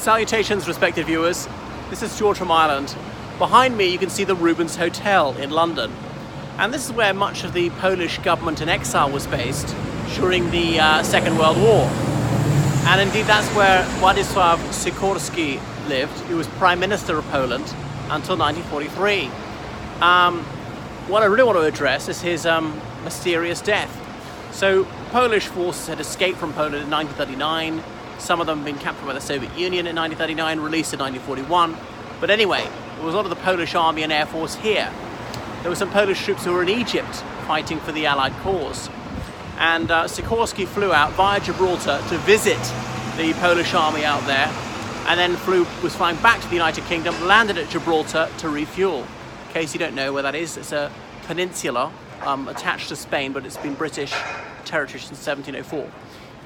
Salutations, respected viewers. This is George from Ireland. Behind me you can see the Rubens Hotel in London. And this is where much of the Polish government in exile was based during the Second World War. And indeed that's where Wladyslav Sikorski lived, who was Prime Minister of Poland until 1943. What I really want to address is his mysterious death. So Polish forces had escaped from Poland in 1939. Some of them had been captured by the Soviet Union in 1939, released in 1941. But anyway, there was a lot of the Polish Army and Air Force here. There were some Polish troops who were in Egypt fighting for the Allied cause. And Sikorski flew out via Gibraltar to visit the Polish Army out there, and then was flying back to the United Kingdom, landed at Gibraltar to refuel. In case you don't know where that is, it's a peninsula attached to Spain, but it's been British territory since 1704.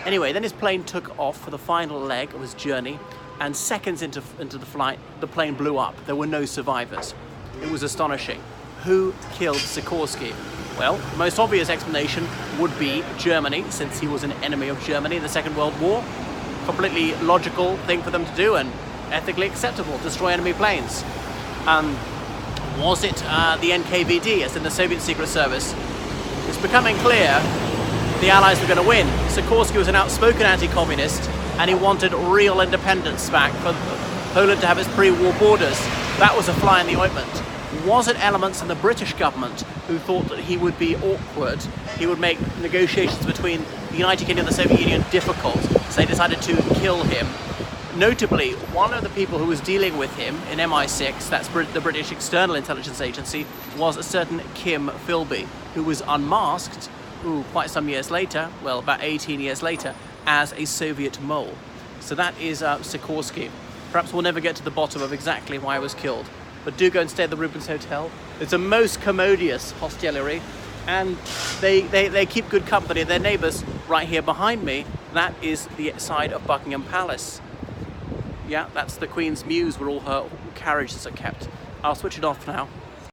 Anyway, then his plane took off for the final leg of his journey, and seconds into the flight, the plane blew up. There were no survivors. It was astonishing. Who killed Sikorski? Well, the most obvious explanation would be Germany, since he was an enemy of Germany in the Second World War. Completely logical thing for them to do and ethically acceptable, destroy enemy planes. Was it the NKVD, as in the Soviet Secret Service? It's becoming clear the Allies were going to win. Sikorski was an outspoken anti-communist, and he wanted real independence back for Poland to have its pre-war borders. That was a fly in the ointment. Was it elements in the British government who thought that he would be awkward, he would make negotiations between the United Kingdom and the Soviet Union difficult, so they decided to kill him? Notably, one of the people who was dealing with him in MI6, that's the British External Intelligence Agency, was a certain Kim Philby, who was unmasked quite some years later, well, about 18 years later, as a Soviet mole. So that is Sikorski. Perhaps we'll never get to the bottom of exactly why he was killed. But do go and stay at the Rubens Hotel. It's a most commodious hostelry, and they keep good company. Their neighbours right here behind me, that is the side of Buckingham Palace. Yeah, that's the Queen's Mews where all her carriages are kept. I'll switch it off now.